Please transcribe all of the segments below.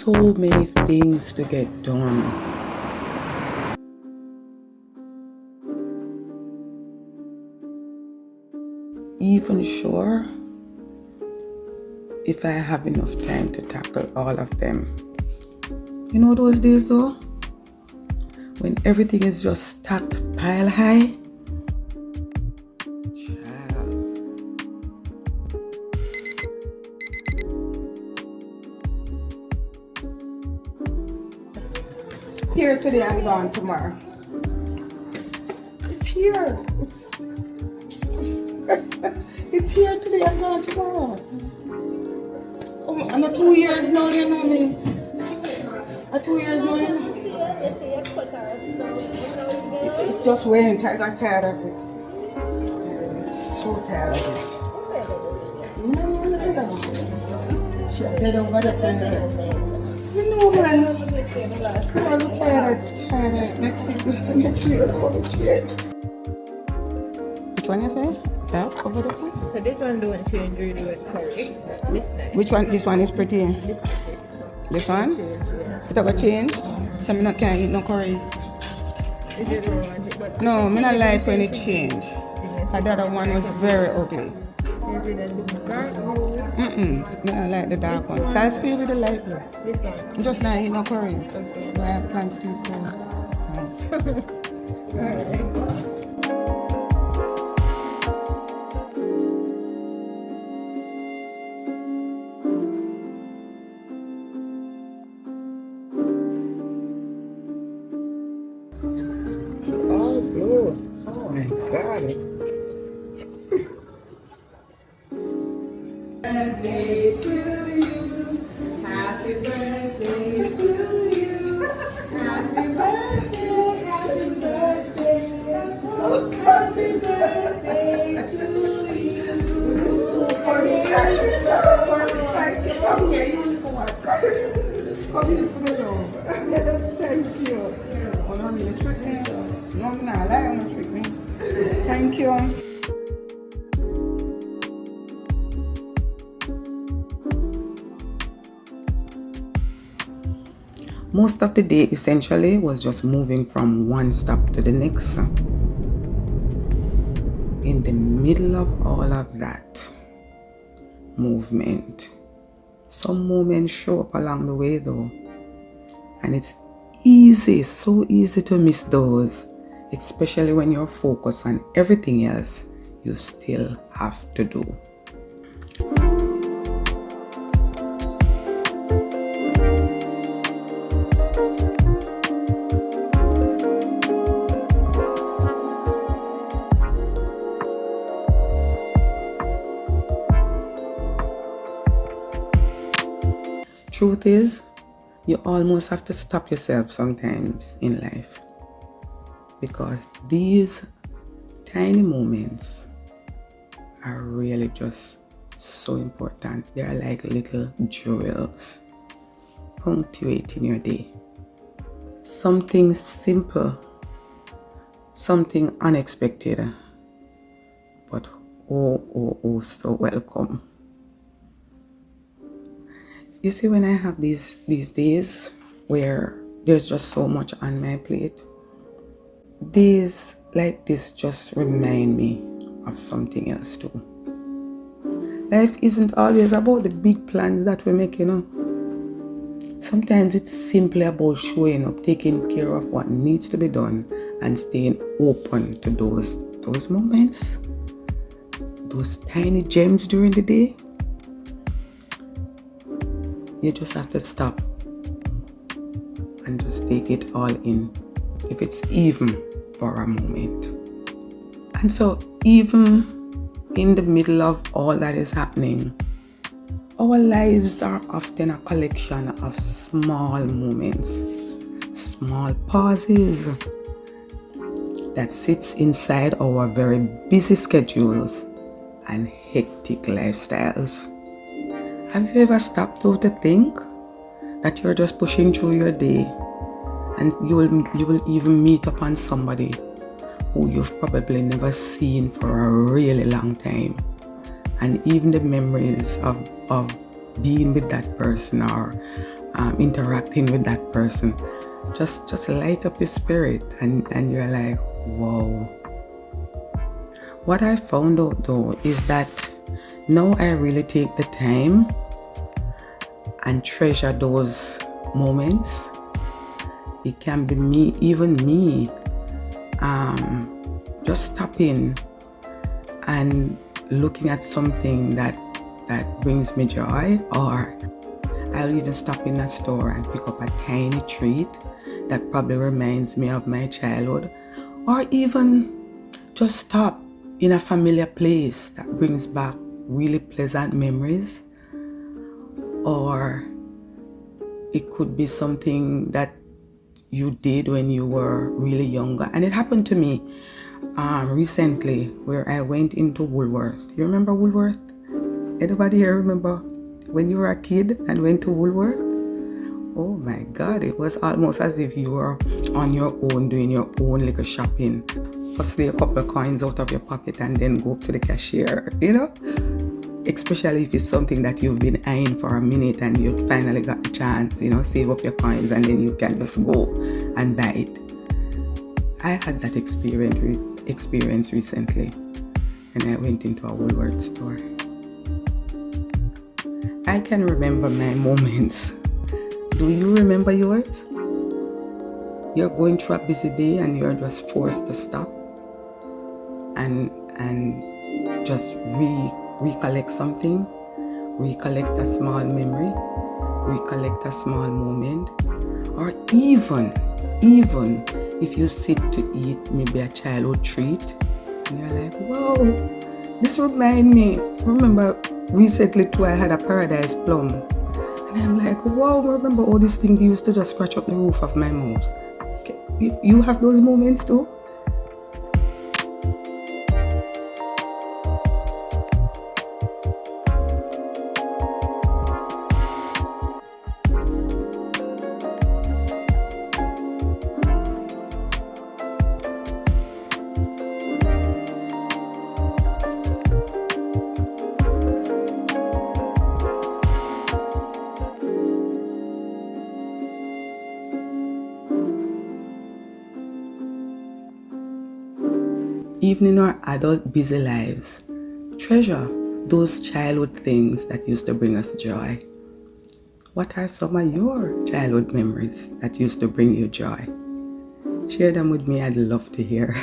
so many things to get done. Even sure if I have enough time to tackle all of them. You know those days though, when everything is just stacked pile high? Child. Here today and gone tomorrow. It's here. It's here today and gone tomorrow. Oh, and 2 years now, you know me. 2 years now, you know. It just went. I got tired of it. So tired of it. No. She'll get over the center. You know, man. I'm tired. Next week we're going to change. Which one you say? That over the top? So this one don't change really with curry. This time. Which one? This one is pretty. This one? Change, yeah. It got change? So I can't eat no curry. Is it romantic? No, I don't like when it change. The other one was very ugly. Is it a dark blue? I don't like the dark one. So I stay with the light blue. This one. I'm just not eat no curry. Okay. I have plans to eat curry. Alright. Oh, blue. Oh my God. Birthday to you. Happy birthday to you. Happy birthday, happy birthday. Happy birthday to you. For me, come here, you come on. Come here for the love. Thank you. Oh, no, you trick me. No, I'm not lying, you trick me. Thank you. Most of the day essentially was just moving from one stop to the next. In the middle of all of that movement, some moments show up along the way though, and it's easy, so easy to miss those, especially when you're focused on everything else you still have to do. Truth is, you almost have to stop yourself sometimes in life, because these tiny moments are really just so important. They are like little jewels punctuating your day. Something simple, something unexpected, but oh so welcome. You see, when I have these days where there's just so much on my plate, days like this just remind me of something else too. Life isn't always about the big plans that we make, you know. Sometimes it's simply about showing up, taking care of what needs to be done, and staying open to those moments, those tiny gems during the day. You just have to stop and just take it all in, if it's even for a moment. And so even in the middle of all that is happening, our lives are often a collection of small moments, small pauses that sits inside our very busy schedules and hectic lifestyles. Have you ever stopped though to think that you're just pushing through your day, and you will even meet upon somebody who you've probably never seen for a really long time, and even the memories of being with that person or interacting with that person just light up your spirit, and you're like, whoa. What I found out though is that now I really take the time and treasure those moments. It can be me, even me, just stopping and looking at something that brings me joy, or I'll even stop in a store and pick up a tiny treat that probably reminds me of my childhood, or even just stop in a familiar place that brings back really pleasant memories. Or it could be something that you did when you were really younger. And it happened to me recently, where I went into Woolworth. You remember Woolworth? Anybody here remember when you were a kid and went to Woolworth? Oh my God, it was almost as if you were on your own, doing your own little shopping. Hustle a couple of coins out of your pocket and then go up to the cashier, especially if it's something that you've been eyeing for a minute and you finally got the chance, save up your coins and then you can just go and buy it. I had that experience recently, and I went into a Woolworth store. I can remember my moments. Do you remember yours? You're going through a busy day and you're just forced to stop and just recollect something, recollect a small memory, recollect a small moment, or even if you sit to eat maybe a childhood treat and you're like, whoa, this reminds me. Remember recently too, I had a paradise plum, and I'm like, wow, remember all these things used to just scratch up the roof of my mouth. Okay. You have those moments too? Even in our adult busy lives, treasure those childhood things that used to bring us joy. What are some of your childhood memories that used to bring you joy? Share them with me, I'd love to hear.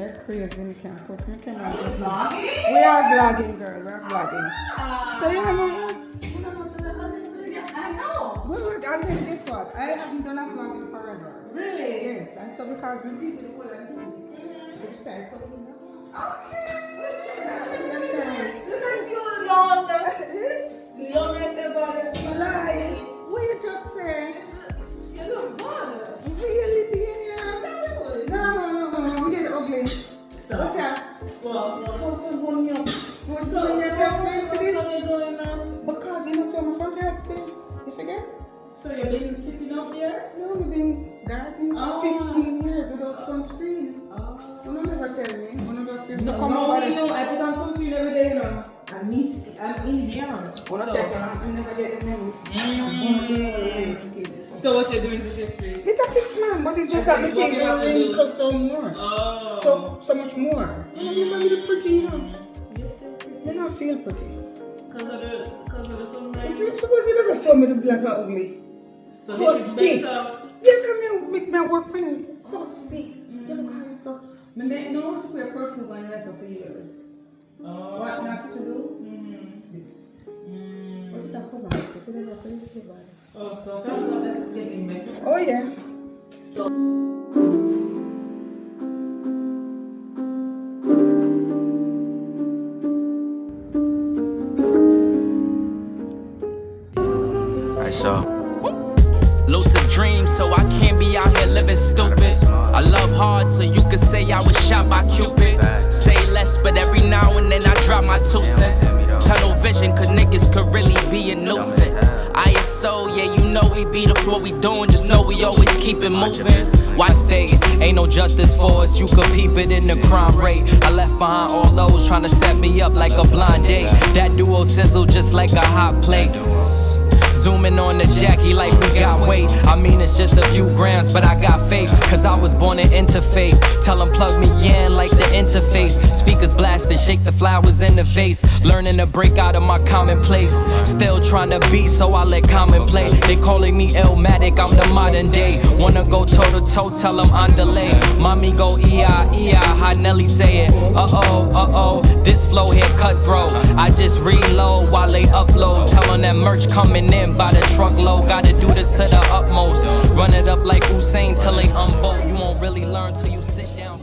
You're crazy, you can't put me camera. Vlogging? We are vlogging, girl. We are vlogging. So you know, I know. Well, and then guess what? I haven't done a vlogging forever. Really? Yes. And so because we're busy the whole of this week, we decided so okay. Because you love the longest ever lie. What you just say? You look good. Really, dear? No. We get ugly. Okay. Well, so going up. What's going on? Because you know, so my front yard still. You forget? So you've been sitting up there? No, we've been gardening 15 years without sunscreen. You don't never tell me. One of those used to come over. No, I put on sunscreen every day, you know. I'm Indian. I never get the name. So what you're doing to fix it? It's a fix, man, but it's just that the thing will wrinkle so more. So much more. You're not really pretty, you know. You're still pretty. You don't feel pretty. Because of the sunlight? If you suppose you never saw me the black or ugly. So this is better. Yeah, come here, make me work for you. Crusty. You look how you so. I make no spray perfume on the for years. What not to do? This. What's that for? If you never say it's still bad. Oh, so that is getting better. Oh, yeah. So. I saw lucid dreams, so I can't be out here living stupid. I love hard, so you could say I was shot by Cupid. Say less, but every now and then I drop my 2 cents. Tunnel vision, cause niggas could really be a nuisance. ISO, yeah, you know we beat up for what we doing, just know we always keep it moving. Why stay? Ain't no justice for us, you could peep it in the crime rate. I left behind all those trying to set me up like a blind date. That duo sizzle just like a hot plate. Zooming on the Jackie like we got weight. I mean it's just a few grams, but I got faith, cause I was born in interfaith. Tell them plug me in like the interface. Speakers blasted, shake the flowers in the vase. Learning to break out of my commonplace. Still trying to be, so I let common play. They calling me Illmatic, I'm the modern day. Wanna go toe to toe, tell them I'm delayed. Mommy go E-I, how Nelly say it. Uh-oh, this flow here cutthroat. I just reload while they upload. Tell them that merch coming in by the truckload. Gotta do this to the utmost. Run it up like Usain till they unbolt. You won't really learn till you sit down.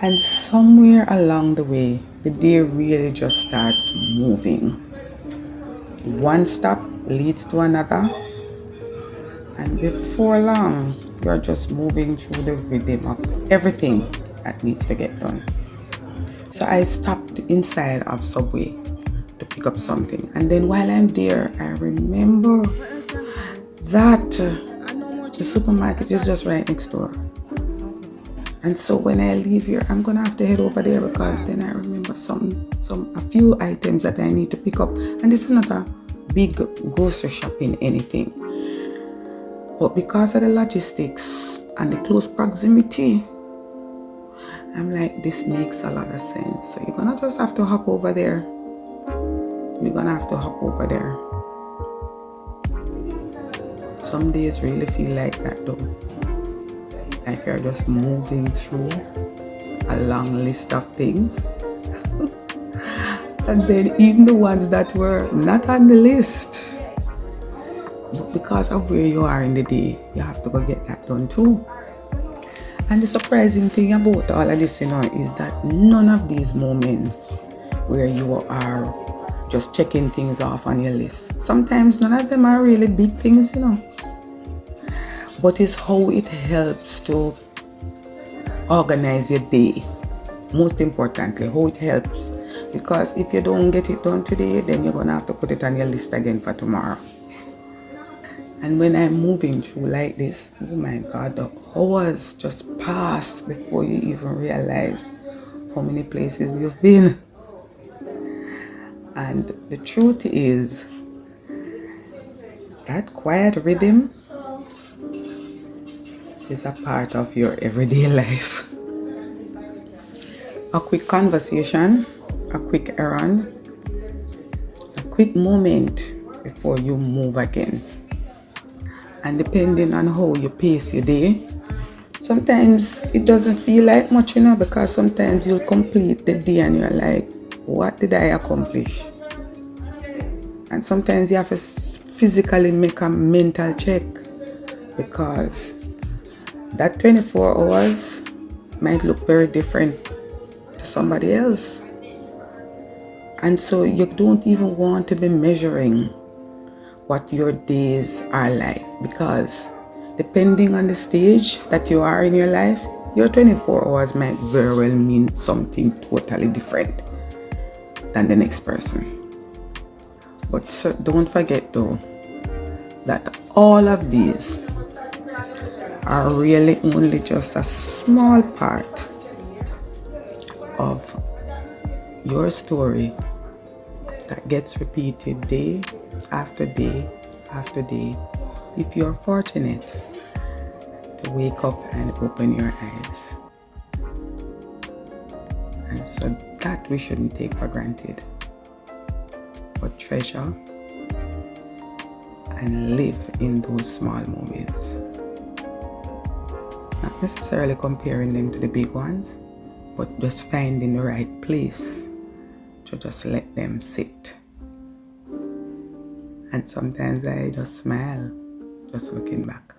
And somewhere along the way, the day really just starts moving. One stop leads to another, and before long, you're just moving through the rhythm of everything that needs to get done. So I stopped inside of Subway to pick up something, and then while I'm there, I remember that the supermarket is just right next door. And so when I leave here, I'm gonna have to head over there because then I remember a few items that I need to pick up. And this is not a big grocery shopping anything, but because of the logistics and the close proximity, I'm like, this makes a lot of sense. So you're gonna just have to hop over there. Some days really feel like that though. Like you're just moving through a long list of things. And then even the ones that were not on the list, but because of where you are in the day, you have to go get that done too. And the surprising thing about all of this, is that none of these moments where you are just checking things off on your list, sometimes none of them are really big things, but it's how it helps to organize your day. Most importantly, how it helps. Because if you don't get it done today, then you're gonna have to put it on your list again for tomorrow. And when I'm moving through like this, oh my God, the hours just pass before you even realize how many places you've been. And the truth is, that quiet rhythm is a part of your everyday life. A quick conversation, a quick errand, a quick moment before you move again. And depending on how you pace your day, sometimes it doesn't feel like much, because sometimes you'll complete the day and you're like, what did I accomplish? And sometimes you have to physically make a mental check, because that 24 hours might look very different to somebody else. And so you don't even want to be measuring what your days are like, because depending on the stage that you are in your life, your 24 hours might very well mean something totally different than the next person. But so don't forget though, that all of these are really only just a small part of your story that gets repeated day after day after day, if you're fortunate to wake up and open your eyes. And so that we shouldn't take for granted, but treasure and live in those small moments. Not necessarily comparing them to the big ones, but just finding the right place to just let them sit. And sometimes I just smile, just looking back.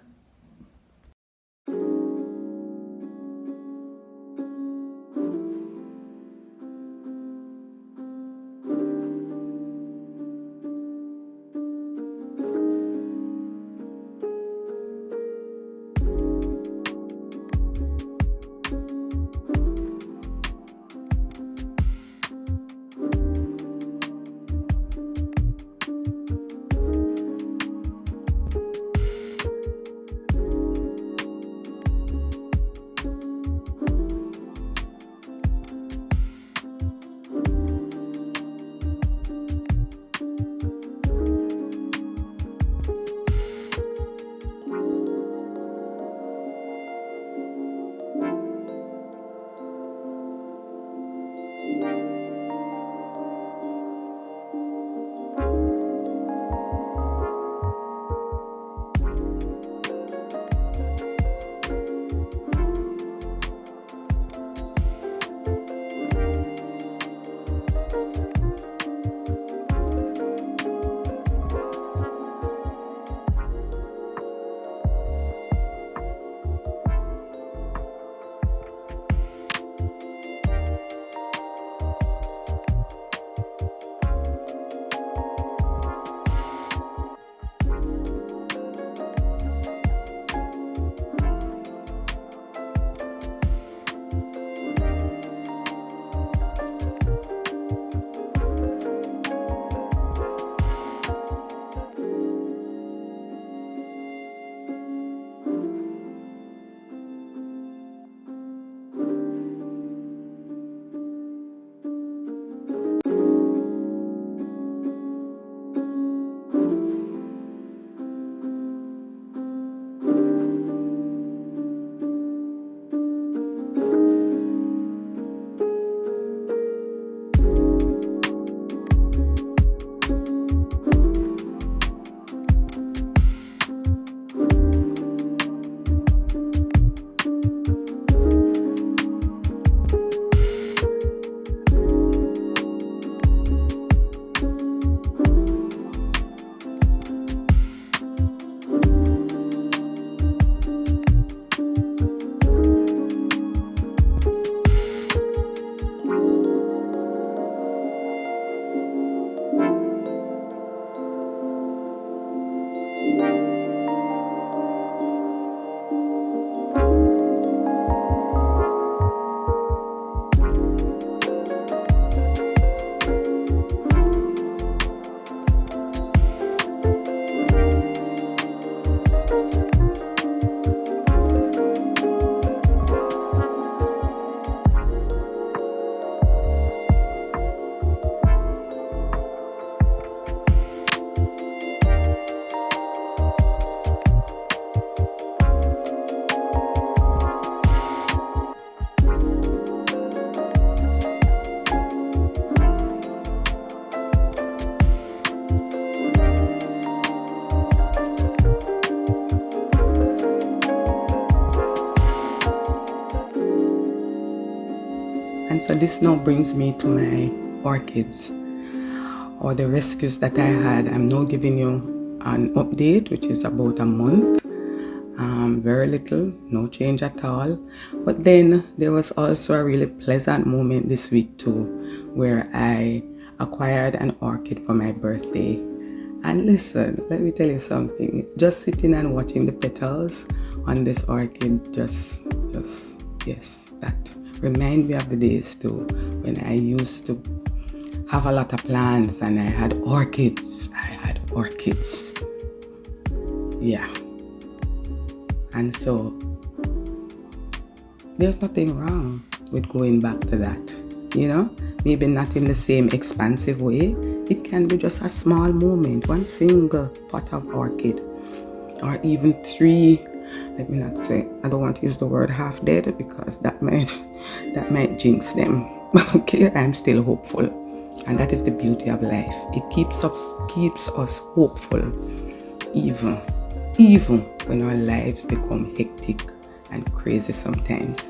this now brings me to my orchids, or the rescues that I had. I'm now giving you an update, which is about a month. Very little, no change at all. But then there was also a really pleasant moment this week too, where I acquired an orchid for my birthday. And listen, let me tell you something. Just sitting and watching the petals on this orchid, just yes, that remind me of the days too when I used to have a lot of plants and I had orchids. Yeah. And so there's nothing wrong with going back to that, you know, maybe not in the same expansive way. It can be just a small moment, one single pot of orchid, or even 3. Let me not say, I don't want to use the word half dead because that might jinx them. Okay, I'm still hopeful, and that is the beauty of life. It keeps us hopeful, even when our lives become hectic and crazy sometimes.